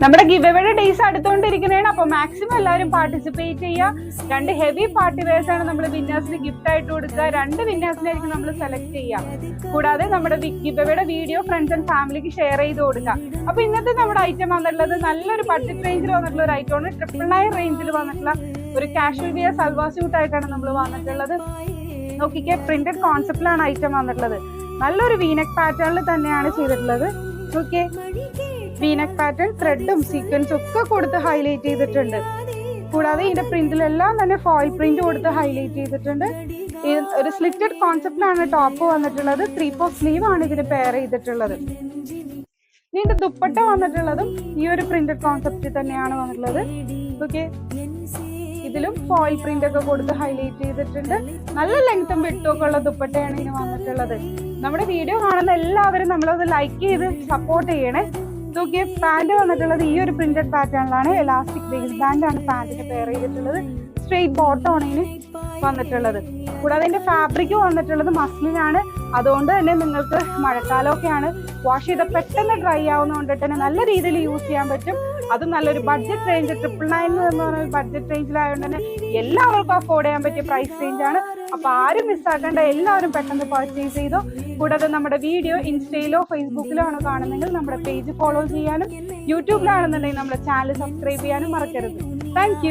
നമ്മുടെ give away days അടുത്തോണ്ടിരിക്കുന്നതാണ്. അപ്പൊ maximum എല്ലാവരും പാർട്ടിസിപ്പേറ്റ് ചെയ്യുക. 2 ഹെവി പാർട്ടി വെയർസ് ആണ് നമ്മൾ വിന്നേഴ്സിന് ഗിഫ്റ്റ് ആയിട്ട് കൊടുക്കുക. 2 വിന്നേഴ്സിനായിരിക്കും നമ്മൾ സെലക്ട് ചെയ്യുക. കൂടാതെ നമ്മുടെ ഗിവ് അവയുടെ വീഡിയോ ഫ്രണ്ട്സ് ആൻഡ് ഫാമിലിക്ക് ഷെയർ ചെയ്ത് കൊടുക്കുക. അപ്പൊ ഇന്നത്തെ നമ്മുടെ ഐറ്റം വന്നിട്ടുള്ളത് നല്ലൊരു ബഡ്ജറ്റ് റേഞ്ചിൽ വന്നിട്ടുള്ള ഒരു ഐറ്റമാണ്. 999 റേഞ്ചിൽ വന്നിട്ടുള്ള ഒരു കാഷ്വൽ വിയർ സൽവാർ സ്യൂട്ട് ആയിട്ടാണ് നമ്മൾ വന്നിട്ടുള്ളത്. നോക്കിക്കേ, പ്രിന്റഡ് കോൺസെപ്റ്റിലാണ് ഐറ്റം വന്നിട്ടുള്ളത്. നല്ലൊരു വീനെക്ക് പാറ്റേണിൽ തന്നെയാണ് ചെയ്തിട്ടുള്ളത്. ഓക്കെ, വീനെക്ക് പാറ്റേൺ ത്രെഡും സീക്വൻസും ഒക്കെ കൊടുത്ത് ഹൈലൈറ്റ് ചെയ്തിട്ടുണ്ട്. കൂടാതെ ഇതിന്റെ പ്രിന്റിലെല്ലാം തന്നെ ഫോയിൽ പ്രിന്റ് കൊടുത്ത് ഹൈലൈറ്റ് ചെയ്തിട്ടുണ്ട്. ഒരു സ്ലിറ്റഡ് കോൺസെപ്റ്റിലാണ് ടോപ്പ് വന്നിട്ടുള്ളത്. 3/4 സ്ലീവ് ആണ് ഇതിന് പെയർ ചെയ്തിട്ടുള്ളത്. ഇതിന്റെ ദുപ്പട്ട വന്നിട്ടുള്ളതും ഈ ഒരു പ്രിന്റഡ് കോൺസെപ്റ്റിൽ തന്നെയാണ് വന്നിട്ടുള്ളത്. ഓക്കെ, ഇതിലും ഫോയിൽ പ്രിന്റ് ഒക്കെ കൊടുത്ത് ഹൈലൈറ്റ് ചെയ്തിട്ടുണ്ട്. നല്ല ലെങ്ത്തും വിട്ടും ഒക്കെ ഉള്ള ദുപ്പട്ടയാണ് ഇതിന് വന്നിട്ടുള്ളത്. നമ്മുടെ വീഡിയോ കാണുന്ന എല്ലാവരും നമ്മളത് ലൈക്ക് ചെയ്ത് സപ്പോർട്ട് ചെയ്യണേ. നോക്കിയ പാന്റ് വന്നിട്ടുള്ളത് ഈ ഒരു പ്രിന്റഡ് പാറ്റേണിലാണ്. എലാസ്റ്റിക് ബേസ് ബാൻഡ് ആണ് പാന്റിന് പെയർ ചെയ്തിട്ടുള്ളത്. സ്ട്രെയിറ്റ് ബോട്ടം ആണ് ഇതിന് വന്നിട്ടുള്ളത്. കൂടാതെ ഇതിന്റെ ഫാബ്രിക് വന്നിട്ടുള്ളത് മസ്ലിനാണ്. അതുകൊണ്ട് തന്നെ നിങ്ങൾക്ക് മഴക്കാലമൊക്കെയാണ്, വാഷ് ചെയ്ത പെട്ടെന്ന് ഡ്രൈ ആവുന്നതുകൊണ്ട് തന്നെ നല്ല രീതിയിൽ യൂസ് ചെയ്യാൻ പറ്റും. അതും നല്ലൊരു ബഡ്ജറ്റ് റേഞ്ച് 999 എന്ന് പറഞ്ഞ ബഡ്ജറ്റ് റേഞ്ചിലായതുകൊണ്ട് തന്നെ എല്ലാവർക്കും അഫോർഡ് ചെയ്യാൻ പറ്റിയ പ്രൈസ് റേഞ്ച് ആണ്. അപ്പൊ ആരും മിസ്സാക്കേണ്ട, എല്ലാവരും പെട്ടെന്ന് പർച്ചേസ് ചെയ്തോ. കൂടാതെ നമ്മുടെ വീഡിയോ ഇൻസ്റ്റയിലോ ഫേസ്ബുക്കിലോ ആണ് കാണുന്നെങ്കിൽ നമ്മുടെ പേജ് ഫോളോ ചെയ്യാനും യൂട്യൂബിലാണെന്നുണ്ടെങ്കിൽ നമ്മുടെ ചാനൽ സബ്സ്ക്രൈബ് ചെയ്യാനും മറക്കരുത്. താങ്ക്